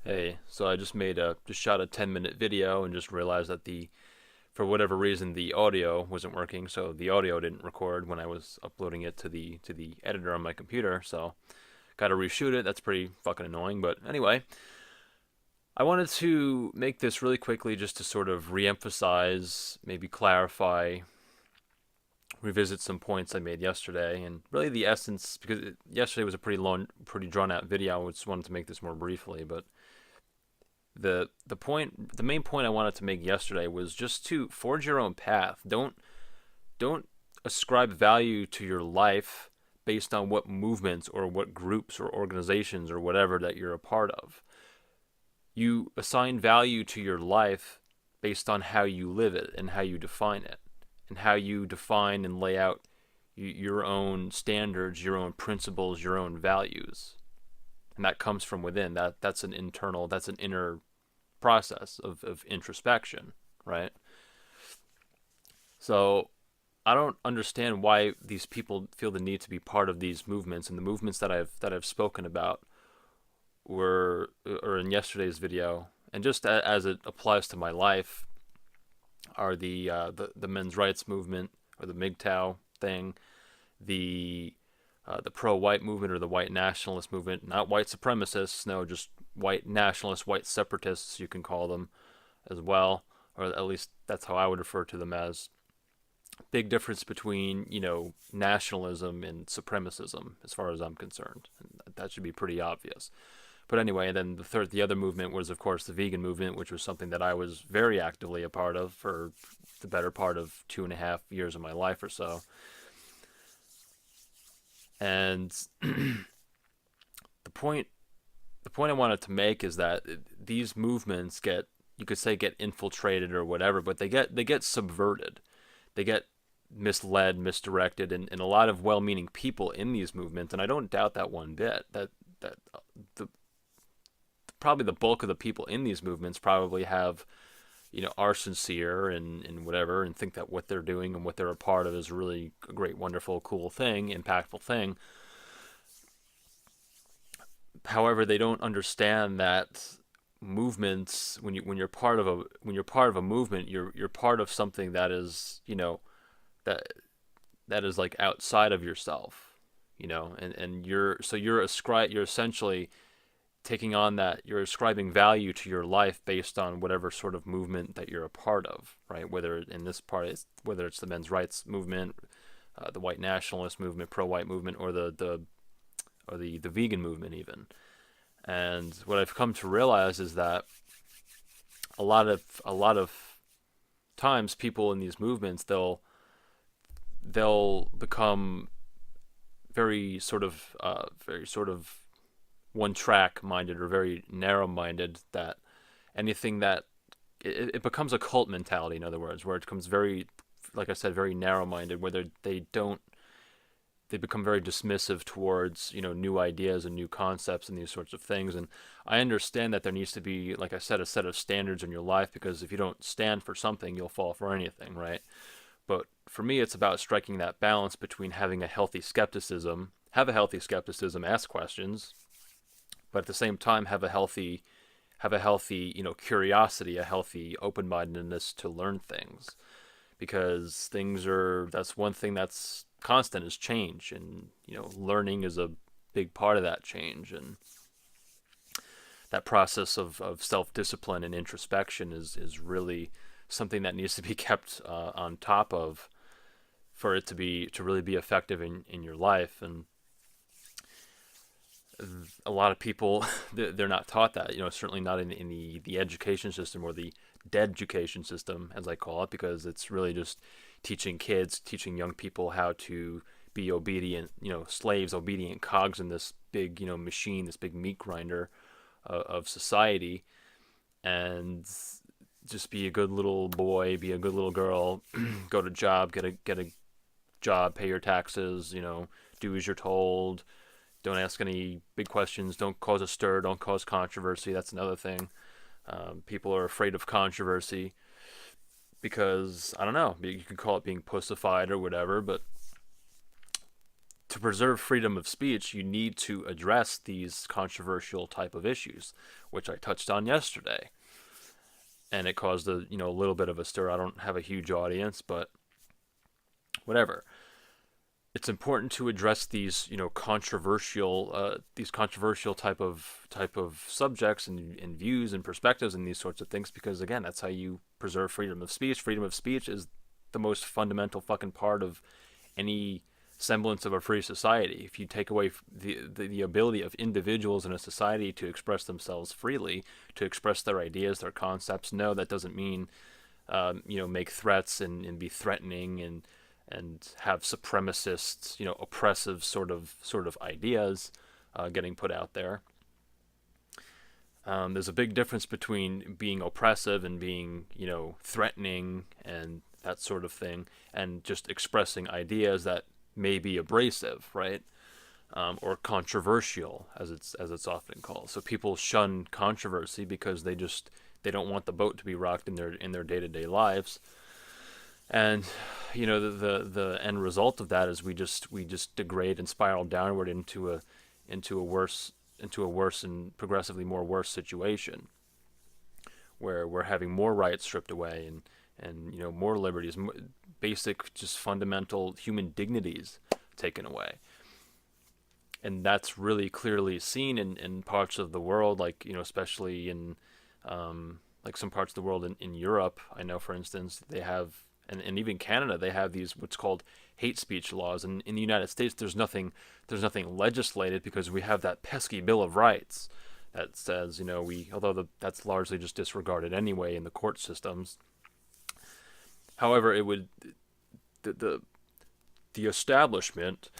Hey, so I just shot a 10-minute video and just realized that for whatever reason the audio wasn't working, so the audio didn't record when I was uploading it to the editor on my computer, so got to reshoot it. That's pretty fucking annoying, but anyway, I wanted to make this really quickly just to sort of re-emphasize, maybe clarify, revisit some points I made yesterday, and really the essence because yesterday was a pretty long, pretty drawn out video. I just wanted to make this more briefly, but the main point I wanted to make yesterday was just to forge your own path. Don't ascribe value to your life based on what movements or what groups or organizations or whatever that you're a part of. You assign value to your life based on how you live it and how you define it and how you define and lay out your own standards, your own principles, your own values. And that comes from within. That's an inner process of introspection, right? So I don't understand why these people feel the need to be part of these movements, and the movements that I've spoken about were or in yesterday's video, and just as it applies to my life, are the men's rights movement or the MGTOW thing, the pro-white movement or the white nationalist movement, not white supremacists, no, just white nationalists, white separatists, you can call them as well, or at least that's how I would refer to them as. Big difference between, nationalism and supremacism, as far as I'm concerned. And that should be pretty obvious. But anyway, then the other movement was, of course, the vegan movement, which was something that I was very actively a part of for the better part of 2.5 years of my life or so. And the point the point I wanted to make is that these movements get, you could say, get infiltrated or whatever, but they get subverted, they get misled, misdirected, and a lot of well-meaning people in these movements, and I don't doubt that one bit. That the probably the bulk of the people in these movements probably have, are sincere and whatever, and think that what they're doing and what they're a part of is really a great, wonderful, cool thing, impactful thing. However, they don't understand that movements, when you're part of a movement, you're part of something that is, that that is like outside of yourself, and you're essentially taking on that, you're ascribing value to your life based on whatever sort of movement that you're a part of, right? Whether it's the men's rights movement, the white nationalist movement, pro-white movement, or the vegan movement even. And what I've come to realize is that a lot of times people in these movements, they'll become very sort of one track minded or very narrow minded, that anything that it becomes a cult mentality, in other words, where it becomes very, like I said, very narrow minded, where they become very dismissive towards, new ideas and new concepts and these sorts of things. And I understand that there needs to be, like I said, a set of standards in your life, because if you don't stand for something, you'll fall for anything, right? But for me, it's about striking that balance between having a healthy skepticism, ask questions, but at the same time have a healthy curiosity, a healthy open-mindedness to learn things, because that's one thing that's constant, is change, and learning is a big part of that change. And that process of self-discipline and introspection is really something that needs to be kept on top of, for it to really be effective in your life. And a lot of people, they're not taught that, certainly not in the education system, or the dead education system, as I call it, because it's really just teaching young people how to be obedient, slaves, obedient cogs in this big, machine, this big meat grinder of society. And just be a good little boy, be a good little girl, go to job, get a job, pay your taxes, do as you're told, don't ask any big questions, don't cause a stir, don't cause controversy. That's another thing. People are afraid of controversy because, I don't know, you can call it being pussified or whatever, but to preserve freedom of speech, you need to address these controversial type of issues, which I touched on yesterday, and it caused a a little bit of a stir. I don't have a huge audience, but whatever. It's important to address these controversial type of subjects and views and perspectives and these sorts of things, because again, that's how you preserve freedom of speech. Freedom of speech is the most fundamental fucking part of any semblance of a free society. If you take away the ability of individuals in a society to express themselves freely, to express their ideas, their concepts, no, that doesn't mean make threats and be threatening and have supremacist, oppressive sort of ideas getting put out there. There's a big difference between being oppressive and being, threatening and that sort of thing, and just expressing ideas that may be abrasive, right? Or controversial, as it's often called. So people shun controversy because they don't want the boat to be rocked in their day-to-day lives. And the end result of that is we just degrade and spiral downward into a worse and progressively more worse situation, where we're having more rights stripped away and more liberties, basic just fundamental human dignities taken away. And that's really clearly seen in parts of the world, like especially in like some parts of the world in Europe. I know, for instance, they have, and even Canada, they have these what's called hate speech laws. And in the United States, there's nothing legislated, because we have that pesky Bill of Rights that says, that's largely just disregarded anyway in the court systems. However, it would the establishment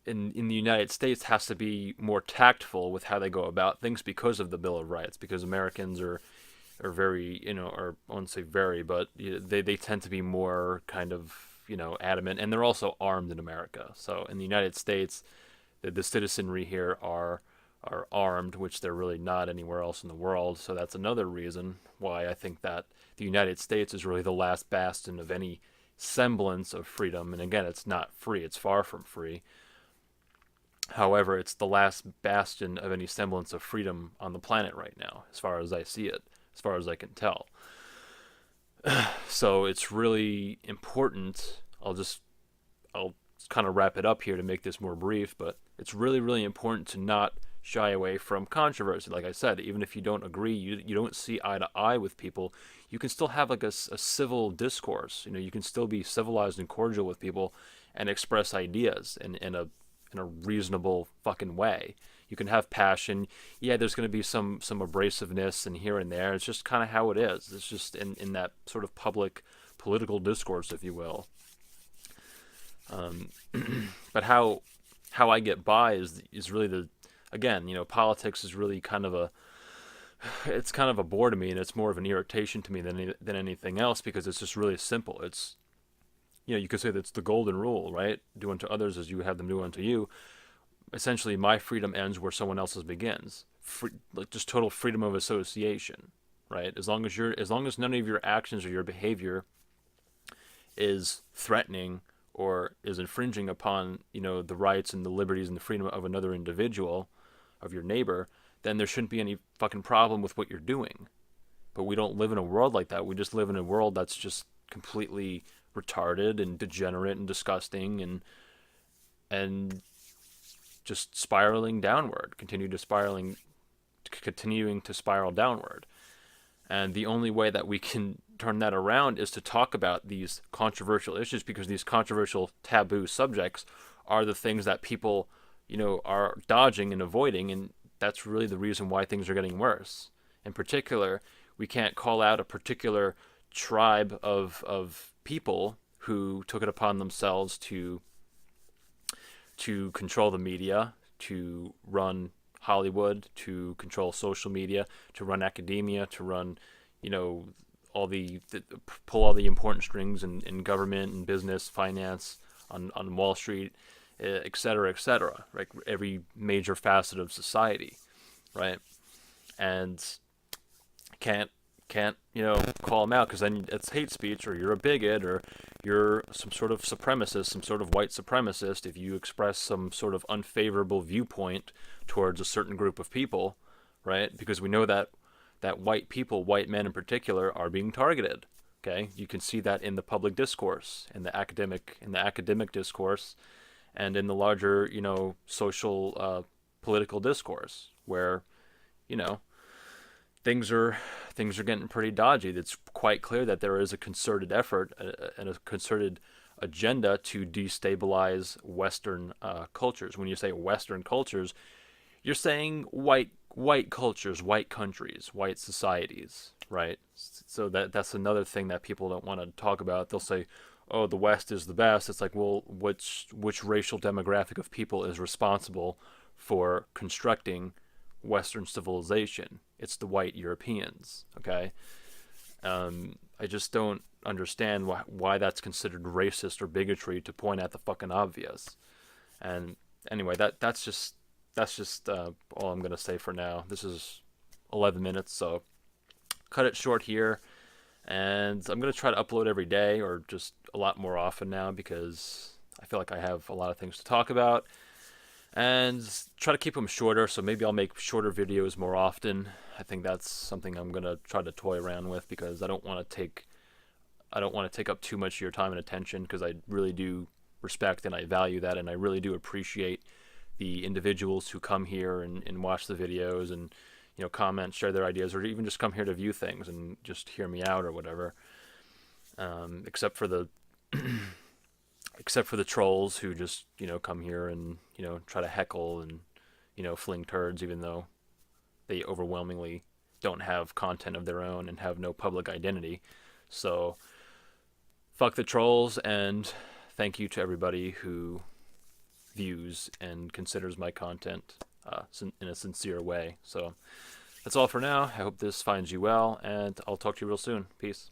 in the United States has to be more tactful with how they go about things because of the Bill of Rights, because Americans are very, or I wouldn't say very, but they tend to be more kind of, adamant, and they're also armed in America. So in the United States, the citizenry here are armed, which they're really not anywhere else in the world. So that's another reason why I think that the United States is really the last bastion of any semblance of freedom. And again, it's not free. It's far from free. However, it's the last bastion of any semblance of freedom on the planet right now, as far as I see it, as far as I can tell. So it's really important. I'll kind of wrap it up here to make this more brief, but it's really, really important to not shy away from controversy. Like I said, even if you don't agree, you don't see eye to eye with people, you can still have like a civil discourse. You can still be civilized and cordial with people and express ideas in a reasonable fucking way. You can have passion. Yeah, there's going to be some abrasiveness and here and there. It's just kind of how it is. It's just in that sort of public political discourse, if you will. But how I get by is really again, politics is really kind of a bore to me, and it's more of an irritation to me than anything else, because it's just really simple. It's, you could say that's the golden rule, right? Do unto others as you have them do unto you. Essentially, my freedom ends where someone else's begins. Like just total freedom of association, right? As long as none of your actions or your behavior is threatening or is infringing upon, the rights and the liberties and the freedom of another individual, of your neighbor, then there shouldn't be any fucking problem with what you're doing. But we don't live in a world like that. We just live in a world that's just completely retarded and degenerate and disgusting and just spiraling downward, continuing to spiral downward. And the only way that we can turn that around is to talk about these controversial issues, because these controversial taboo subjects are the things that people, are dodging and avoiding, and that's really the reason why things are getting worse. In particular, we can't call out a particular tribe of people who took it upon themselves to control the media, to run Hollywood, to control social media, to run academia, to run, pull all the important strings in government and business, finance, on Wall Street, et cetera, right? Every major facet of society, right? And can't can't, call them out because then it's hate speech, or you're a bigot, or you're some sort of supremacist, some sort of white supremacist if you express some sort of unfavorable viewpoint towards a certain group of people, right? Because we know that white people, white men in particular, are being targeted. Okay, you can see that in the public discourse, in the academic discourse, and in the larger, social, political discourse, where, you know, things are things are getting pretty dodgy. It's quite clear that there is a concerted effort and a concerted agenda to destabilize Western cultures. When you say Western cultures, you're saying white cultures, white countries, white societies, right? So that's another thing that people don't want to talk about. They'll say, "Oh, the West is the best." It's like, well, which racial demographic of people is responsible for constructing Western civilization? It's the white Europeans. Okay, I just don't understand why that's considered racist or bigotry to point at the fucking obvious. And anyway, that's just all I'm gonna say for now. This is 11 minutes, so cut it short here. And I'm gonna try to upload every day, or just a lot more often now, because I feel like I have a lot of things to talk about. And try to keep them shorter, so maybe I'll make shorter videos more often. I think that's something I'm gonna try to toy around with, because I don't want to take up too much of your time and attention, because I really do respect and I value that, and I really do appreciate the individuals who come here and watch the videos, and comment, share their ideas, or even just come here to view things and just hear me out or whatever. Except for the trolls who just come here and try to heckle and fling turds, even though they overwhelmingly don't have content of their own and have no public identity. So fuck the trolls, and thank you to everybody who views and considers my content in a sincere way. So that's all for now. I hope this finds you well, and I'll talk to you real soon. Peace.